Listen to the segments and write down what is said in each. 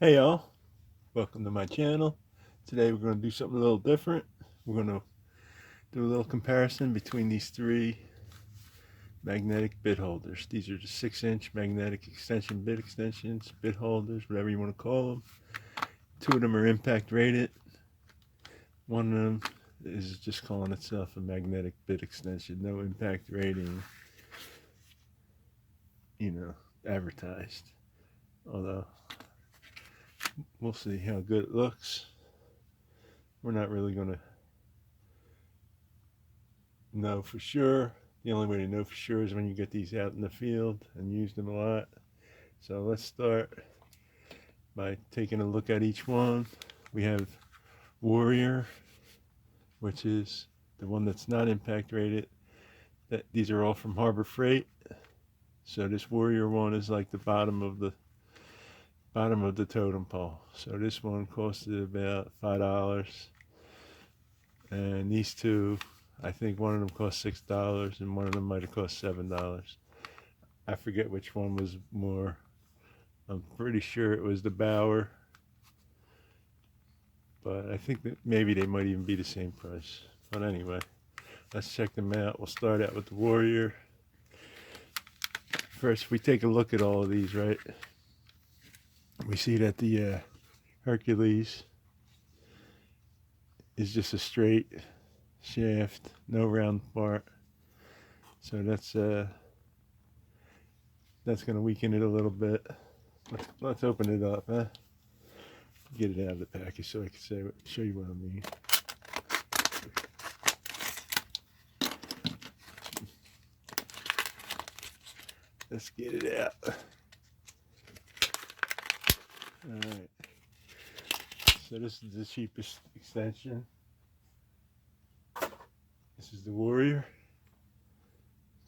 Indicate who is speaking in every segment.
Speaker 1: Hey y'all, welcome to my channel. Today we're going to do something a little different. We're going to do a little comparison between these three magnetic bit holders. These are the 6-inch magnetic extension bit extensions, bit holders, whatever you want to call them. Two of them are impact rated. One of them is just calling itself a magnetic bit extension, no impact rating, advertised. Although, we'll see how good it looks. We're not really going to know for sure. The only way to know for sure is when you get these out in the field and use them a lot. So let's start by taking a look at each one. We have Warrior, which is the one that's not impact rated. These are all from Harbor Freight. So this Warrior one is like the bottom of the totem pole. So this one costed about $5, and these two, I think one of them cost $6 and one of them might have cost $7. I forget which one was more. I'm pretty sure it was the Bauer, but I think that maybe they might even be the same price. But anyway, let's check them out. We'll start out with the Warrior. First, we take a look at all of these, right? We see that the Hercules is just a straight shaft, no round part. So that's going to weaken it a little bit. Let's open it up, huh? Get it out of the package so I can show you what I mean. Let's get it out. Alright. So this is the cheapest extension. This is the Warrior.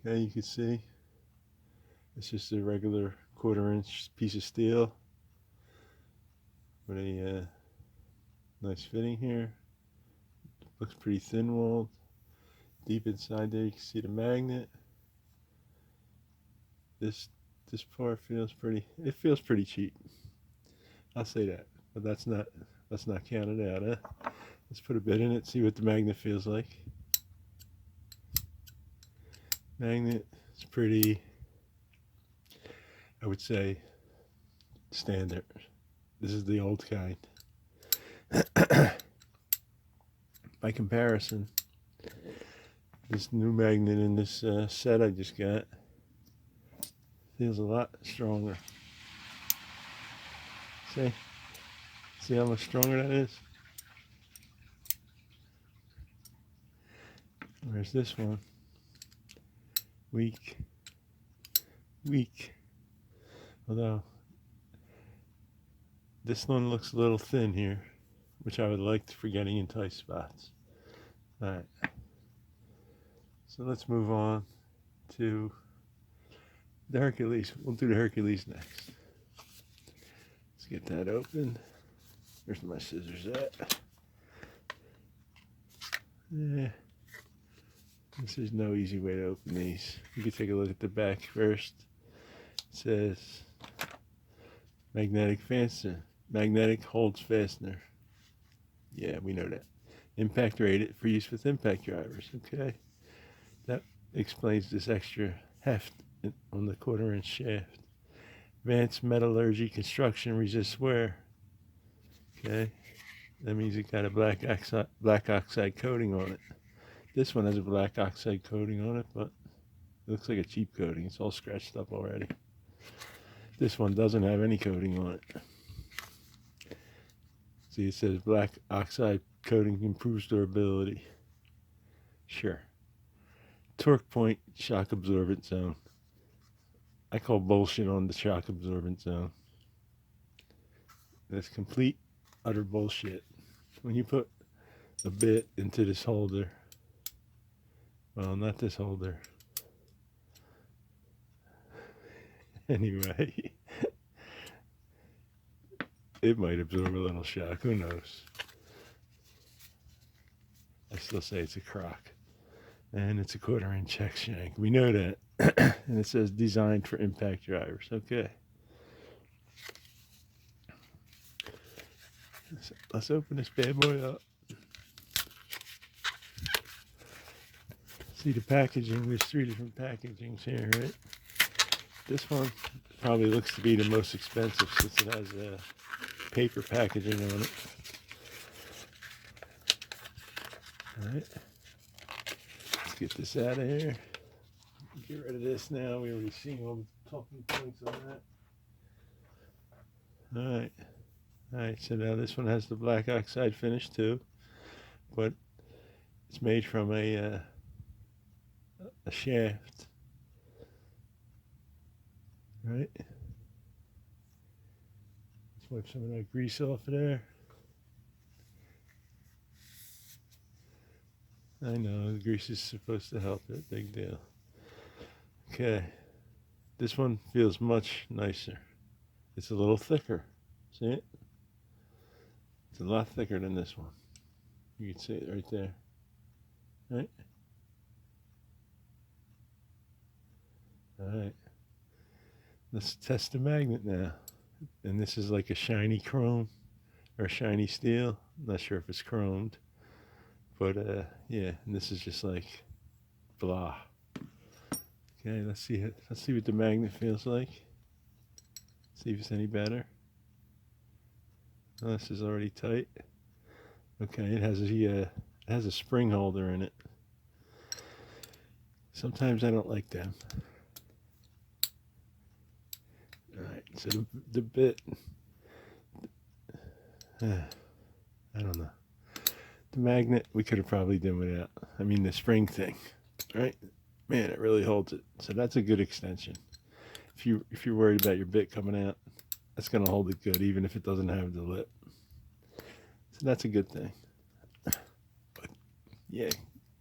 Speaker 1: Okay, you can see. It's just a regular 1/4-inch piece of steel with a nice fitting here. Looks pretty thin walled. Deep inside there you can see the magnet. This part feels pretty cheap. I'll say that. But let's not count it out, huh? Let's put a bit in it, see what the magnet feels like. Magnet is pretty, I would say, standard. This is the old kind. By comparison, this new magnet in this set I just got feels a lot stronger. See how much stronger that is? Where's this one? Weak. Although this one looks a little thin here, which I would like for getting in tight spots. Alright. So let's move on to the Hercules. We'll do the Hercules next. Let's get that open. Where's my scissors at? Yeah. There's no easy way to open these. You can take a look at the back first. It says magnetic fastener. Magnetic holds fastener. Yeah, we know that. Impact rated for use with impact drivers. Okay. That explains this extra heft on the 1/4-inch shaft. Advanced metallurgy construction resists wear. Okay. That means it got a black oxide coating on it. This one has a black oxide coating on it, but it looks like a cheap coating. It's all scratched up already. This one doesn't have any coating on it. See, it says black oxide coating improves durability. Sure. Torque point shock absorbent zone. I call bullshit on the shock absorbent zone. That's complete, utter bullshit. When you put a bit into this holder, well, not this holder. Anyway, it might absorb a little shock. Who knows? I still say it's a crock. And it's a 1/4-inch check shank. We know that. And it says designed for impact drivers. Okay. Let's open this bad boy up. See the packaging, there's 3 different packagings here, right? This one probably looks to be the most expensive since it has paper packaging on it. Alright, let's get this out of here. Get rid of this now. We already seen all the talking points on that. Alright, so now this one has the black oxide finish too, but it's made from a shaft. Right? Let's wipe some of that grease off of there. I know, the grease is supposed to help it, big deal. Okay, this one feels much nicer. It's a little thicker, see it? It's a lot thicker than this one. You can see it right there, right? Alright, let's test the magnet now. And this is like a shiny chrome or shiny steel. I'm not sure if it's chromed, but yeah, and this is just like blah. Okay, let's see what the magnet feels like. See if it's any better. Oh, this is already tight. Okay, it has a spring holder in it. Sometimes I don't like them. Alright, so the bit, I don't know. The magnet we could have probably done without. I mean the spring thing, right? Man, it really holds it. So that's a good extension. If you're worried about your bit coming out, that's gonna hold it good, even if it doesn't have the lip. So that's a good thing. But yeah,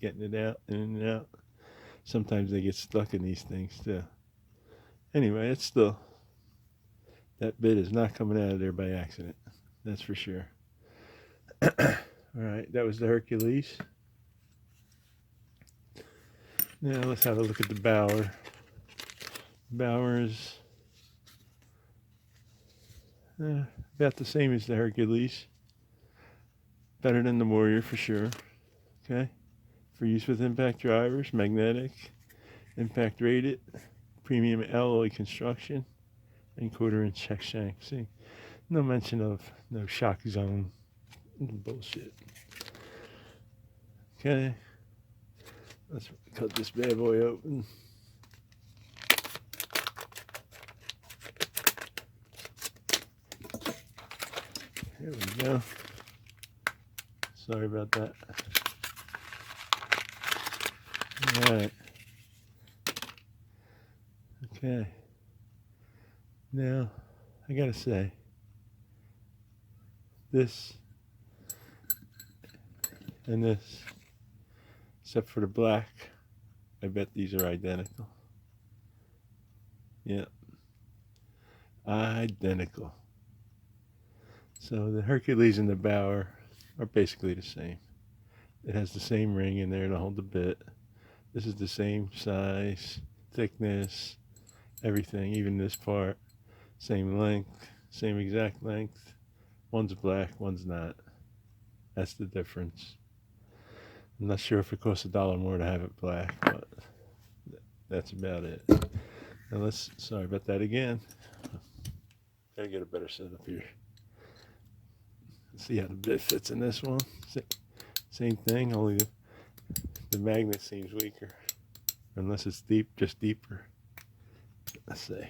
Speaker 1: getting it out, in and out. Sometimes they get stuck in these things too. Anyway, it's still, that bit is not coming out of there by accident. That's for sure. Alright, that was the Hercules. Now let's have a look at the Bauer. Bauer's about the same as the Hercules. Better than the Warrior for sure. Okay. For use with impact drivers, magnetic, impact rated, premium alloy construction, and 1/4-inch hex shank. See, no mention of no shock zone bullshit. Okay, let's cut this bad boy open. Here we go. Sorry about that. Alright. Okay. Now, I gotta say, this and this, except for the black, I bet these are identical. Yeah. Identical. So the Hercules and the Bauer are basically the same. It has the same ring in there to hold the bit. This is the same size, thickness, everything, even this part. Same length, same exact length. One's black, one's not. That's the difference. I'm not sure if it costs $1 more to have it black, but that's about it. Now let's, sorry about that again. Gotta get a better setup here. Let's see how the bit fits in this one. Same thing, only the magnet seems weaker. Unless it's deep, just deeper. Let's see.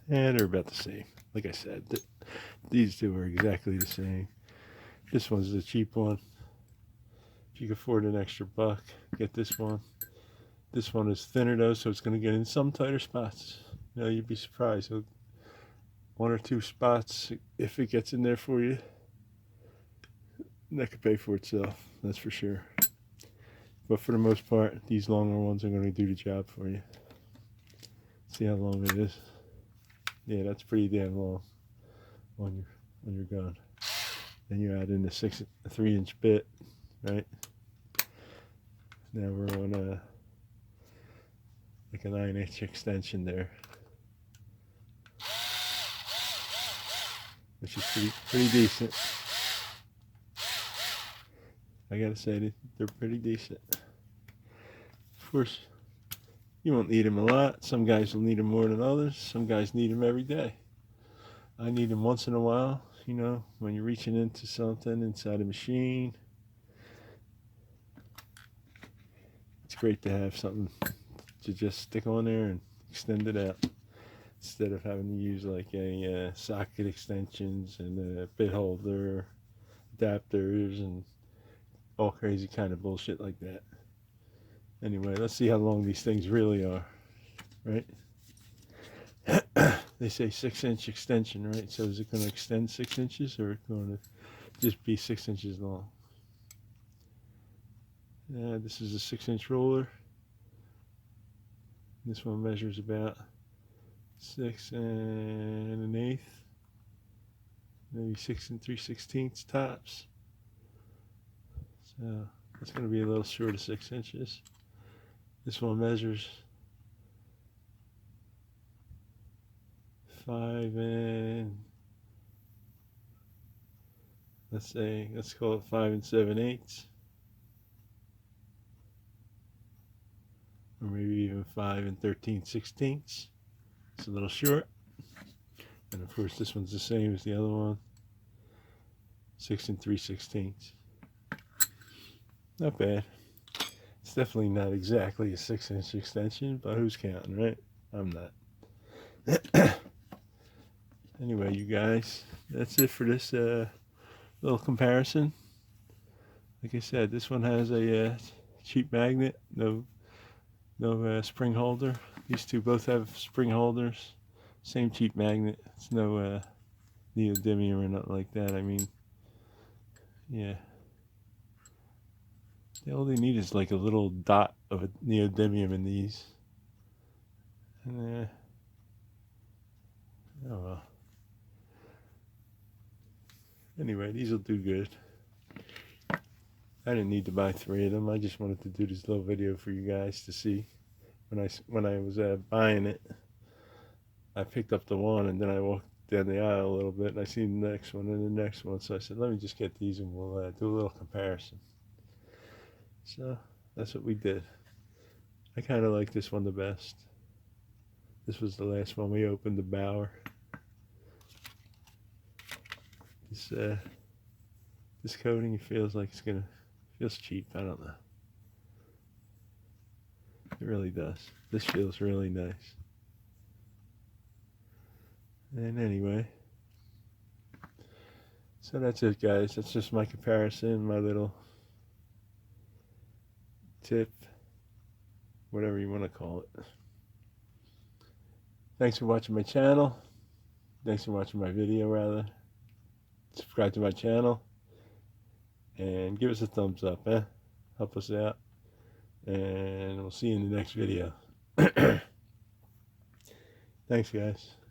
Speaker 1: And they're about the same. Like I said, these two are exactly the same. This one's the cheap one. If you can afford an extra $1, get this one. This one is thinner though, so it's going to get in some tighter spots. You know, you'd be surprised. One or two spots, if it gets in there for you, that could pay for itself. That's for sure. But for the most part, these longer ones are going to do the job for you. See how long it is. Yeah, that's pretty damn long on your gun. Then you add in the 3-inch bit, right? Now we're on like a 9-inch extension there. which is pretty decent. I gotta say, they're pretty decent. Of course, you won't need them a lot. Some guys will need them more than others. Some guys need them every day. I need them once in a while, you know, when you're reaching into something inside a machine. It's great to have something to just stick on there and extend it out, instead of having to use like a socket extensions and a bit holder, adapters, and all crazy kind of bullshit like that. Anyway, let's see how long these things really are, right? They say 6-inch extension, right? So is it going to extend 6 inches, or going to just be 6 inches long? This is a 6-inch roller. This one measures about 6 1/8, maybe 6 3/16 tops. So it's going to be a little short of 6 inches. This one measures 5 and let's call it 5 7/8, or maybe even 5 13/16. It's a little short. And of course, this one's the same as the other one, 6 3/16. Not bad. It's definitely not exactly a 6-inch extension, but who's counting, right? I'm not. Anyway, you guys, that's it for this little comparison. Like I said, this one has a cheap magnet, no spring holder. These two both have spring holders, same cheap magnet. It's no neodymium or nothing like that. I mean, yeah. All they need is like a little dot of a neodymium in these. And oh well. Anyway, these will do good. I didn't need to buy 3 of them. I just wanted to do this little video for you guys to see. When I was buying it, I picked up the one, and then I walked down the aisle a little bit, and I seen the next one and the next one. So I said, let me just get these, and we'll do a little comparison. So that's what we did. I kind of like this one the best. This was the last one we opened, the Bauer. This coating feels like feels cheap. I don't know. It really does. This feels really nice. And anyway, so that's it, guys. That's just my comparison, my little tip, whatever you want to call it. Thanks for watching my channel. Thanks for watching my video, rather. Subscribe to my channel and give us a thumbs up, help us out, and we'll see you in the next video. Thanks, guys.